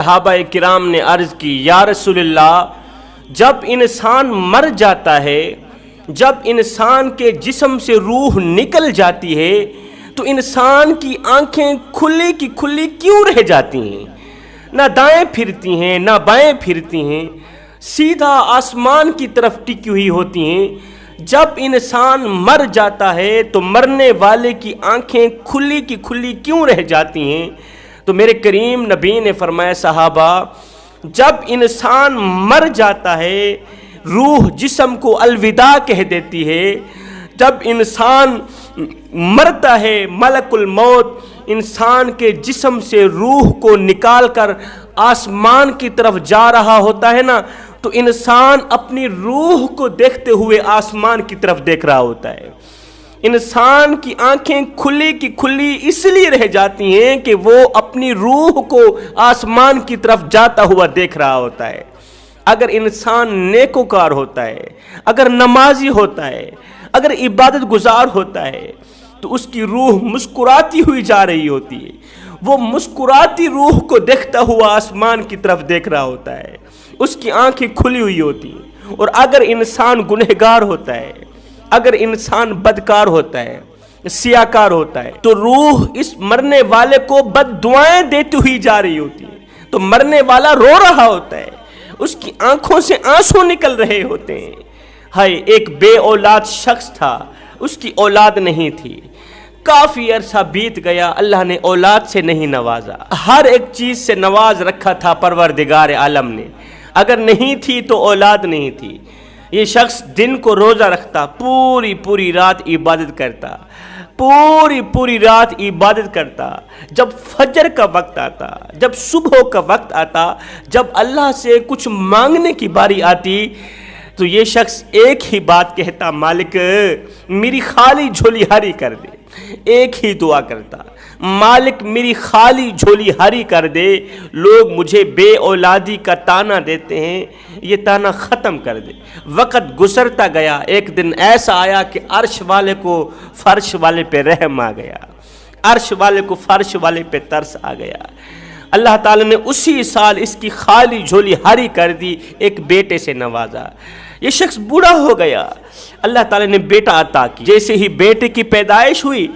صحابہ کرام نے عرض کی، یا رسول اللہ، جب انسان مر جاتا ہے، جب انسان کے جسم سے روح نکل جاتی ہے تو انسان کی آنکھیں کھلی کی کھلی کیوں رہ جاتی ہیں؟ نہ دائیں پھرتی ہیں نہ بائیں پھرتی ہیں، سیدھا آسمان کی طرف ٹکی ہوئی ہوتی ہیں۔ جب انسان مر جاتا ہے تو مرنے والے کی آنکھیں کھلی کی کھلی کیوں رہ جاتی ہیں؟ تو میرے کریم نبی نے فرمایا، صحابہ، جب انسان مر جاتا ہے، روح جسم کو الوداع کہہ دیتی ہے، جب انسان مرتا ہے، ملک الموت انسان کے جسم سے روح کو نکال کر آسمان کی طرف جا رہا ہوتا ہے نا، تو انسان اپنی روح کو دیکھتے ہوئے آسمان کی طرف دیکھ رہا ہوتا ہے۔ انسان کی آنکھیں کھلی کی کھلی اس لیے رہ جاتی ہیں کہ وہ اپنی روح کو آسمان کی طرف جاتا ہوا دیکھ رہا ہوتا ہے۔ اگر انسان نیکوکار ہوتا ہے، اگر نمازی ہوتا ہے، اگر عبادت گزار ہوتا ہے تو اس کی روح مسکراتی ہوئی جا رہی ہوتی ہے، وہ مسکراتی روح کو دیکھتا ہوا آسمان کی طرف دیکھ رہا ہوتا ہے، اس کی آنکھیں کھلی ہوئی ہوتی ہیں۔ اور اگر انسان گنہگار ہوتا ہے، اگر انسان بدکار ہوتا ہے، سیاکار ہوتا ہے، تو روح اس مرنے والے کو بد دعائیں دیتی ہوئی جا رہی ہوتی ہے، تو مرنے والا رو رہا ہوتا ہے، اس کی آنکھوں سے آنسو نکل رہے ہوتے ہیں۔ ہائے، ایک بے اولاد شخص تھا، اس کی اولاد نہیں تھی، کافی عرصہ بیت گیا، اللہ نے اولاد سے نہیں نوازا، ہر ایک چیز سے نواز رکھا تھا پروردگار عالم نے، اگر نہیں تھی تو اولاد نہیں تھی۔ یہ شخص دن کو روزہ رکھتا، پوری رات عبادت کرتا، پوری رات عبادت کرتا، جب فجر کا وقت آتا، جب صبح کا وقت آتا، جب اللہ سے کچھ مانگنے کی باری آتی تو یہ شخص ایک ہی بات کہتا، مالک میری خالی جھولی ہری کر دے۔ ایک ہی دعا کرتا، مالک میری خالی جھولی ہری کر دے، لوگ مجھے بے اولادی کا تانا دیتے ہیں، یہ تانا ختم کر دے۔ وقت گزرتا گیا، ایک دن ایسا آیا کہ عرش والے کو فرش والے پہ رحم آ گیا، عرش والے کو فرش والے پہ ترس آ گیا۔ اللہ تعالی نے اسی سال اس کی خالی جھولی ہری کر دی، ایک بیٹے سے نوازا۔ یہ شخص بوڑھا ہو گیا، اللہ تعالی نے بیٹا عطا کی۔ جیسے ہی بیٹے کی پیدائش ہوئی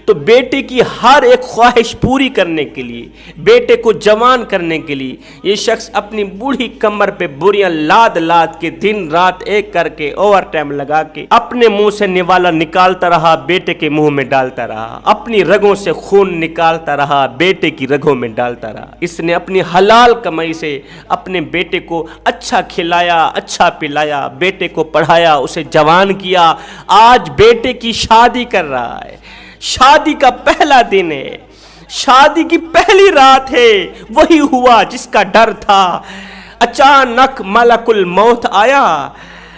تو بیٹے کی ہر ایک خواہش پوری کرنے کے لیے، بیٹے کو جوان کرنے کے لیے، یہ شخص اپنی بوڑھی کمر پہ بوریاں لاد کے دن رات ایک کر کے اوور ٹائم لگا کے اپنے منہ سے نوالا نکالتا رہا، بیٹے کے منہ میں ڈالتا رہا، اپنی رگوں سے خون نکالتا رہا، بیٹے کی رگوں میں ڈالتا رہا۔ اس نے اپنی حلال کمائی سے اپنے بیٹے کو اچھا کھلایا، اچھا پلایا، بیٹے کو پڑھایا، اسے جوان کیا۔ آج بیٹے کی شادی کر رہا ہے، شادی کا پہلا دن ہے، شادی کی پہلی رات ہے، وہی ہوا جس کا ڈر تھا۔ اچانک ملک الموت آیا،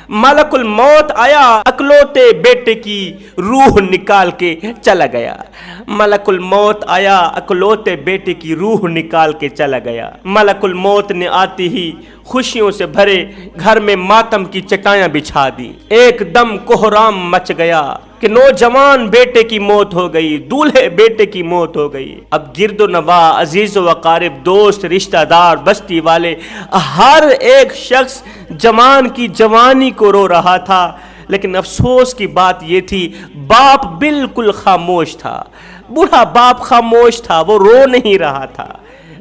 ملک الموت آیا، اکلوتے بیٹے کی روح نکال کے چلا گیا۔ ملک الموت آیا، اکلوتے بیٹے کی روح نکال کے چلا گیا۔ ملک الموت نے آتے ہی خوشیوں سے بھرے گھر میں ماتم کی چٹائیاں بچھا دی۔ ایک دم کوہرام مچ گیا کہ نوجوان بیٹے کی موت ہو گئی، دولہے بیٹے کی موت ہو گئی۔ اب گرد و نواح، عزیز و اقارب، دوست، رشتہ دار، بستی والے، ہر ایک شخص جوان کی جوانی کو رو رہا تھا، لیکن افسوس کی بات یہ تھی، باپ بالکل خاموش تھا۔ بوڑھا باپ خاموش تھا، وہ رو نہیں رہا تھا۔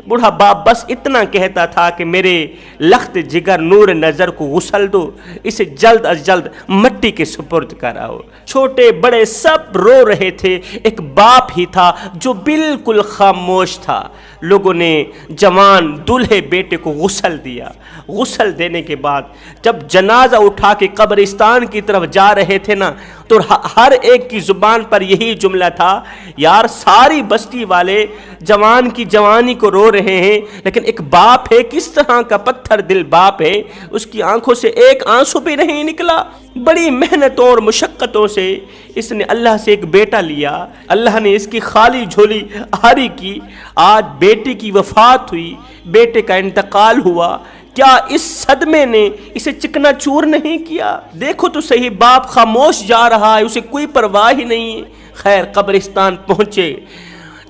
بوڑھا باپ بس اتنا کہتا تھا کہ میرے لخت جگر نور نظر کو غسل دو، اسے جلد از جلد مٹی کے سپرد کراؤ۔ چھوٹے بڑے سب رو رہے تھے، ایک باپ ہی تھا جو بالکل خاموش تھا۔ لوگوں نے جوان دولہے بیٹے کو غسل دیا۔ غسل دینے کے بعد جب جنازہ اٹھا کے قبرستان کی طرف جا رہے تھے نا، تو ہر ایک کی زبان پر یہی جملہ تھا، یار ساری بستی والے جوان کی جوانی کو رو رہے ہیں، لیکن ایک باپ ہے، کس طرح کا پتھر دل باپ ہے، اس کی آنکھوں سے ایک آنسو بھی نہیں نکلا۔ بڑی محنتوں اور مشقتوں سے اس نے اللہ سے ایک بیٹا لیا، اللہ نے اس کی خالی جھولی ہری کی۔ آج بیٹے کی وفات ہوئی، بیٹے کا انتقال ہوا، کیا اس صدمے نے اسے چکنا چور نہیں کیا؟ دیکھو تو صحیح، باپ خاموش جا رہا ہے، اسے کوئی پرواہ ہی نہیں ہے۔ خیر قبرستان پہنچے،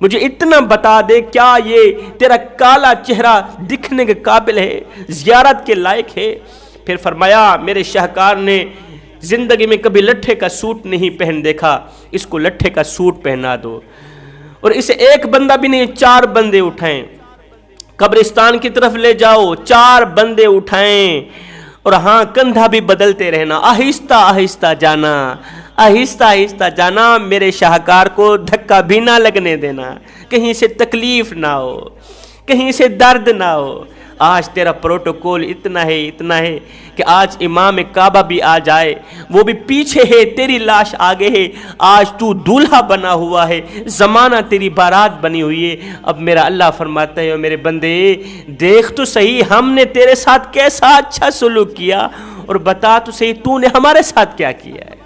مجھے اتنا بتا دے کیا یہ تیرا کالا چہرہ دکھنے کے قابل ہے، زیارت کے لائق ہے؟ پھر فرمایا میرے شاہکار نے زندگی میں کبھی لٹھے کا سوٹ نہیں پہن دیکھا، اس کو لٹھے کا سوٹ پہنا دو۔ اور اسے ایک بندہ بھی نہیں، 4 بندے اٹھائیں، قبرستان کی طرف لے جاؤ، 4 بندے اٹھائیں، اور ہاں کندھا بھی بدلتے رہنا، آہستہ آہستہ جانا، آہستہ آہستہ جانا، میرے شاہکار کو دھکا بھی نہ لگنے دینا، کہیں سے تکلیف نہ ہو، کہیں سے درد نہ ہو۔ آج تیرا پروٹوکول اتنا ہے کہ آج امام کعبہ بھی آ جائے، وہ بھی پیچھے ہے، تیری لاش آگے ہے، آج تو دولہا بنا ہوا ہے، زمانہ تیری بارات بنی ہوئی ہے۔ اب میرا اللہ فرماتا ہے میرے بندے دیکھ تو صحیح ہم نے تیرے ساتھ کیسا اچھا سلوک کیا، اور بتا تو صحیح تو نے ہمارے ساتھ کیا کیا ہے۔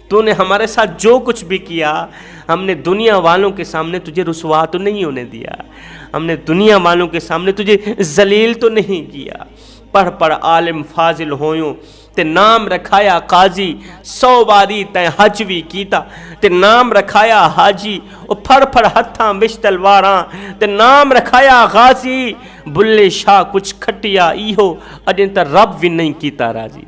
تو نے ہمارے ساتھ جو کچھ بھی کیا، ہم نے دنیا والوں کے سامنے تجھے رسوا تو نہیں ہونے دیا، ہم نے دنیا والوں کے سامنے تجھے ذلیل تو نہیں کیا۔ پڑھ پڑھ عالم فاضل ہویوں تے نام رکھایا قاضی، 100 باری تے حج بھی کیتا تے نام رکھایا حاجی، او پھڑ پھڑ ہتھاں وچ تلواراں تے نام رکھایا غازی، بلے شاہ کچھ کھٹیا ایہو اجے تے رب بھی نہیں کیتا راضی۔